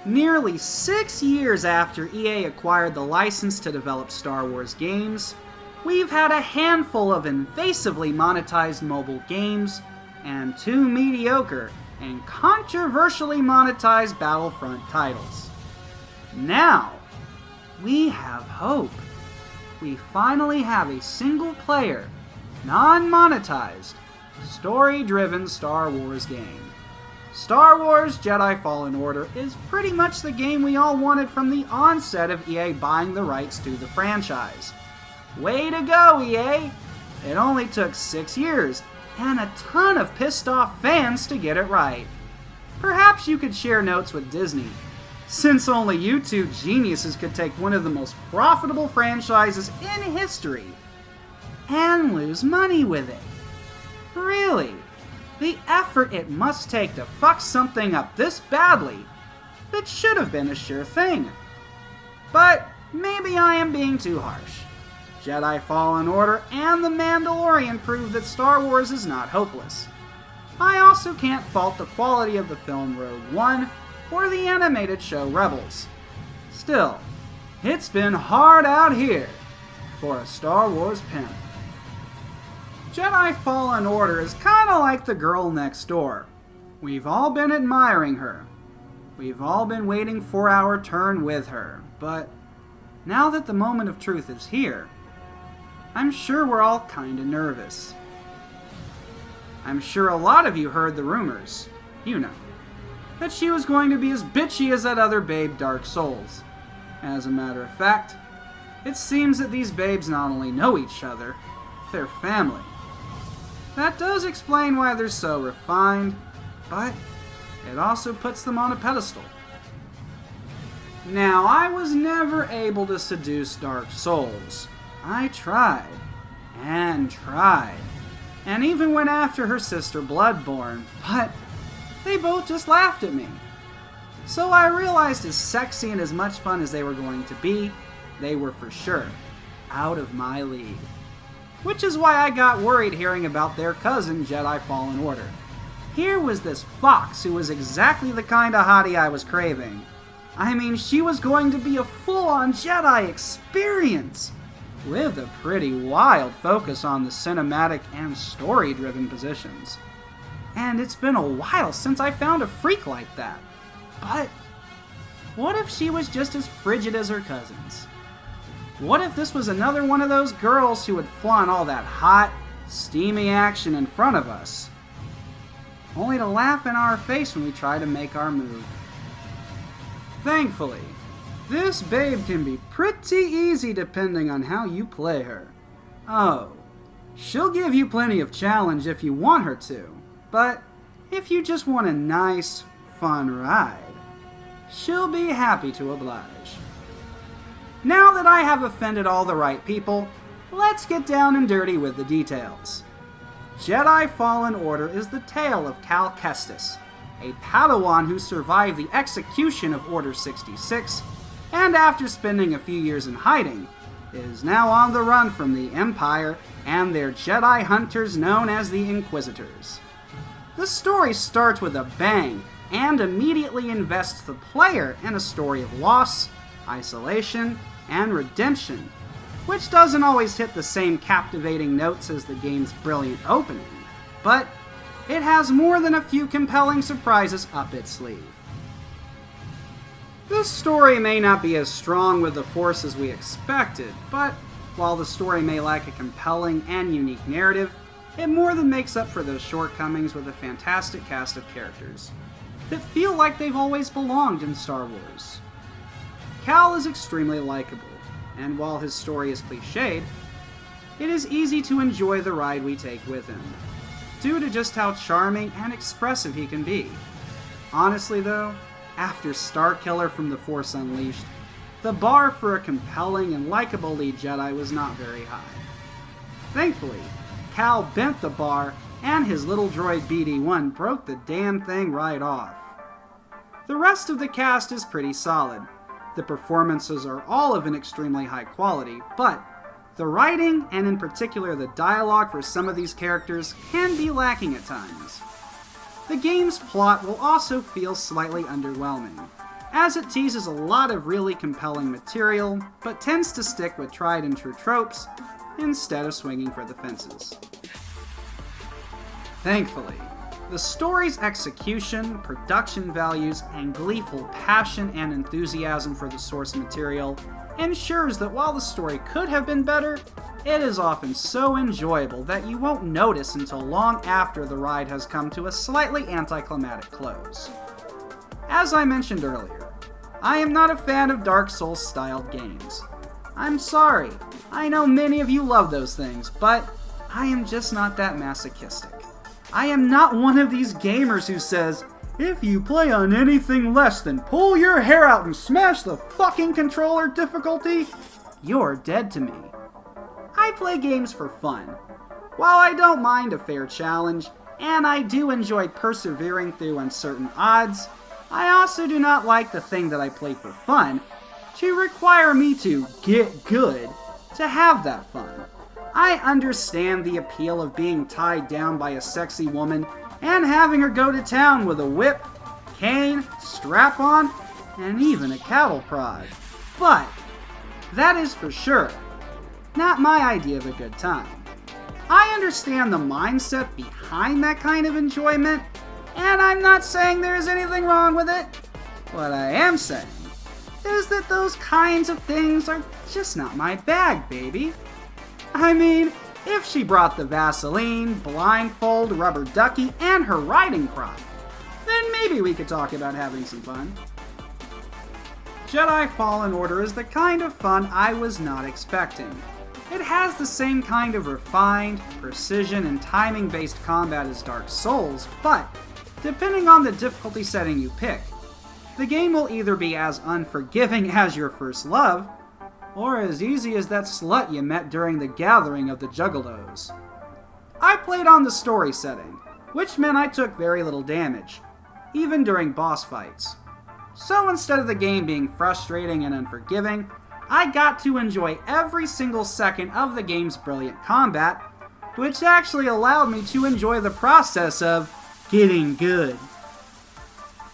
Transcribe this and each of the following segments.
Nearly 6 years after EA acquired the license to develop Star Wars games, we've had a handful of invasively monetized mobile games and 2 mediocre and controversially monetized Battlefront titles. Now, we have hope. We finally have a single-player, non-monetized, story-driven Star Wars game. Star Wars Jedi Fallen Order is pretty much the game we all wanted from the onset of EA buying the rights to the franchise. Way to go, EA! It only took 6 years and a ton of pissed off fans to get it right. Perhaps you could share notes with Disney, since only you two geniuses could take one of the most profitable franchises in history and lose money with it. Really? The effort it must take to fuck something up this badly, that should have been a sure thing. But maybe I am being too harsh. Jedi Fallen Order and The Mandalorian prove that Star Wars is not hopeless. I also can't fault the quality of the film Rogue One or the animated show Rebels. Still, it's been hard out here for a Star Wars pimp. Jedi Fallen Order is kinda like the girl next door. We've all been admiring her. We've all been waiting for our turn with her. But now that the moment of truth is here, I'm sure we're all kinda nervous. I'm sure a lot of you heard the rumors, that she was going to be as bitchy as that other babe Dark Souls. As a matter of fact, it seems that these babes not only know each other, they're family. That does explain why they're so refined, but it also puts them on a pedestal. Now, I was never able to seduce Dark Souls. I tried, and even went after her sister Bloodborne, but they both just laughed at me. So I realized as sexy and as much fun as they were going to be, they were for sure out of my league. Which is why I got worried hearing about their cousin, Jedi Fallen Order. Here was this fox who was exactly the kind of hottie I was craving. I mean, she was going to be a full-on Jedi experience, with a pretty wild focus on the cinematic and story-driven positions. And it's been a while since I found a freak like that. But what if she was just as frigid as her cousins? What if this was another one of those girls who would flaunt all that hot, steamy action in front of us, only to laugh in our face when we try to make our move? Thankfully, this babe can be pretty easy depending on how you play her. Oh, she'll give you plenty of challenge if you want her to, but if you just want a nice, fun ride, she'll be happy to oblige. Now that I have offended all the right people, let's get down and dirty with the details. Jedi Fallen Order is the tale of Cal Kestis, a Padawan who survived the execution of Order 66, and after spending a few years in hiding, is now on the run from the Empire and their Jedi hunters known as the Inquisitors. The story starts with a bang and immediately invests the player in a story of loss, isolation, and redemption, which doesn't always hit the same captivating notes as the game's brilliant opening, but it has more than a few compelling surprises up its sleeve. This story may not be as strong with the Force as we expected, but while the story may lack a compelling and unique narrative, it more than makes up for those shortcomings with a fantastic cast of characters that feel like they've always belonged in Star Wars. Cal is extremely likable, and while his story is cliched, it is easy to enjoy the ride we take with him, due to just how charming and expressive he can be. Honestly though, after Starkiller from The Force Unleashed, the bar for a compelling and likable lead Jedi was not very high. Thankfully, Cal bent the bar, and his little droid BD-1 broke the damn thing right off. The rest of the cast is pretty solid. The performances are all of an extremely high quality, but the writing, and in particular the dialogue for some of these characters, can be lacking at times. The game's plot will also feel slightly underwhelming. as it teases a lot of really compelling material, but tends to stick with tried and true tropes instead of swinging for the fences. Thankfully, the story's execution, production values, and gleeful passion and enthusiasm for the source material ensures that while the story could have been better, it is often so enjoyable that you won't notice until long after the ride has come to a slightly anticlimactic close. As I mentioned earlier, I am not a fan of Dark Souls-styled games. I'm sorry, I know many of you love those things, but I am just not that masochistic. I am not one of these gamers who says, if you play on anything less than pull your hair out and smash the fucking controller difficulty, you're dead to me. I play games for fun. While I don't mind a fair challenge, and I do enjoy persevering through uncertain odds, I also do not like the thing that I play for fun to require me to get good to have that fun. I understand the appeal of being tied down by a sexy woman and having her go to town with a whip, cane, strap-on, and even a cattle prod. But that is for sure not my idea of a good time. I understand the mindset behind that kind of enjoyment, and I'm not saying there is anything wrong with it. What I am saying is that those kinds of things are just not my bag, baby. I mean, if she brought the Vaseline, blindfold, rubber ducky, and her riding crop, then maybe we could talk about having some fun. Jedi Fallen Order is the kind of fun I was not expecting. It has the same kind of refined, precision, and timing-based combat as Dark Souls, but depending on the difficulty setting you pick, the game will either be as unforgiving as your first love, or as easy as that slut you met during the gathering of the Juggalos. I played on the story setting, which meant I took very little damage, even during boss fights. So instead of the game being frustrating and unforgiving, I got to enjoy every single second of the game's brilliant combat, which actually allowed me to enjoy the process of getting good.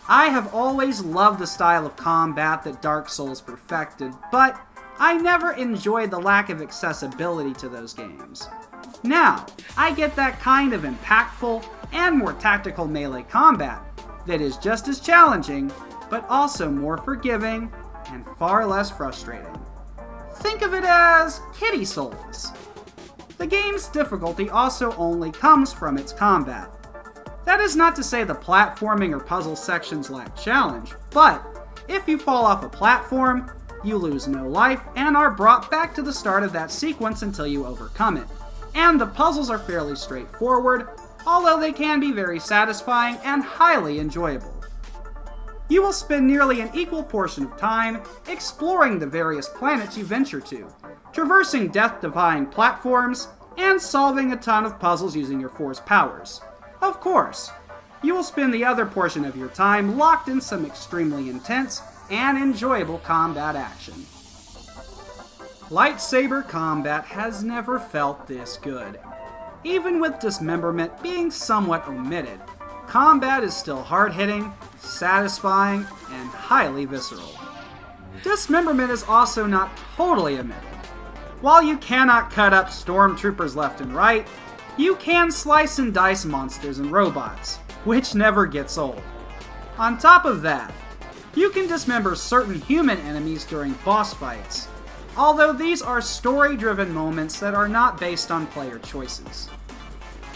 I have always loved the style of combat that Dark Souls perfected, but I never enjoyed the lack of accessibility to those games. Now, I get that kind of impactful and more tactical melee combat that is just as challenging, but also more forgiving and far less frustrating. Think of it as Kitty Souls. The game's difficulty also only comes from its combat. That is not to say the platforming or puzzle sections lack challenge, but if you fall off a platform, you lose no life and are brought back to the start of that sequence until you overcome it. And the puzzles are fairly straightforward, although they can be very satisfying and highly enjoyable. You will spend nearly an equal portion of time exploring the various planets you venture to, traversing death-defying platforms, and solving a ton of puzzles using your Force powers. Of course, you will spend the other portion of your time locked in some extremely intense and enjoyable combat action. Lightsaber combat has never felt this good. Even with dismemberment being somewhat omitted, combat is still hard-hitting, satisfying, and highly visceral. Dismemberment is also not totally omitted. While you cannot cut up stormtroopers left and right, you can slice and dice monsters and robots, which never gets old. On top of that, you can dismember certain human enemies during boss fights, although these are story-driven moments that are not based on player choices.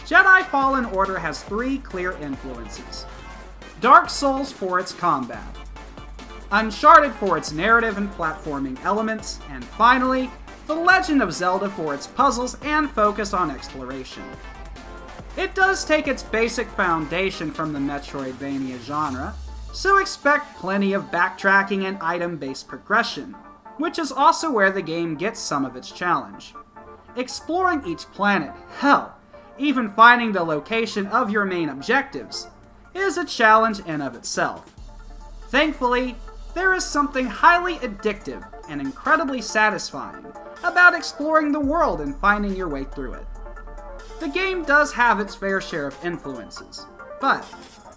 Jedi Fallen Order has 3 clear influences. Dark Souls for its combat, Uncharted for its narrative and platforming elements, and finally, The Legend of Zelda for its puzzles and focus on exploration. It does take its basic foundation from the Metroidvania genre, so expect plenty of backtracking and item-based progression, which is also where the game gets some of its challenge. Exploring each planet, hell, even finding the location of your main objectives, is a challenge in of itself. Thankfully, there is something highly addictive and incredibly satisfying about exploring the world and finding your way through it. The game does have its fair share of influences, but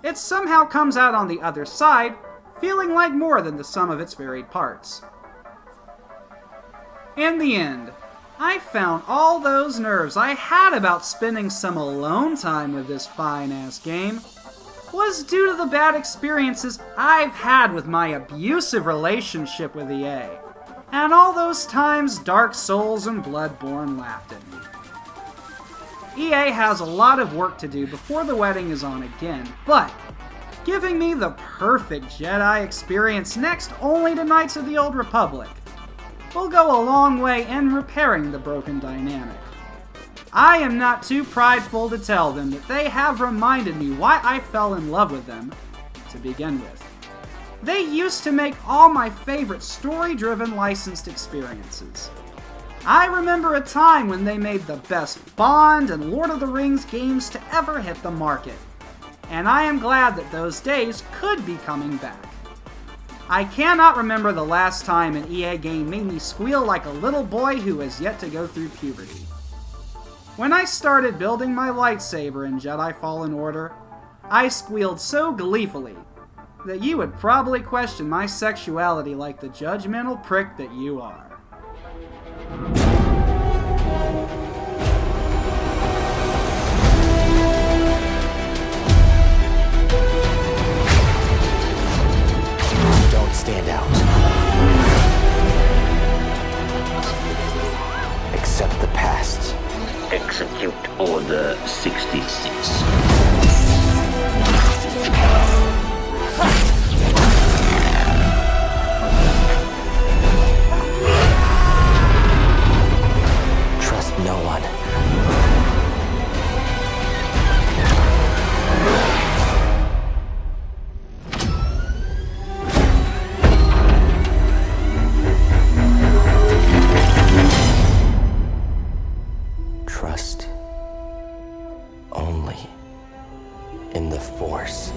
it somehow comes out on the other side feeling like more than the sum of its varied parts. In the end, I found all those nerves I had about spending some alone time with this fine-ass game was due to the bad experiences I've had with my abusive relationship with EA, and all those times Dark Souls and Bloodborne laughed at me. EA has a lot of work to do before the wedding is on again, but giving me the perfect Jedi experience next only to Knights of the Old Republic will go a long way in repairing the broken dynamic. I am not too prideful to tell them that they have reminded me why I fell in love with them to begin with. They used to make all my favorite story-driven licensed experiences. I remember a time when they made the best Bond and Lord of the Rings games to ever hit the market, and I am glad that those days could be coming back. I cannot remember the last time an EA game made me squeal like a little boy who has yet to go through puberty. When I started building my lightsaber in Jedi Fallen Order, I squealed so gleefully that you would probably question my sexuality like the judgmental prick that you are. Don't stand out. Accept the past. Execute Order 66. Trust no one. Trust only in the Force.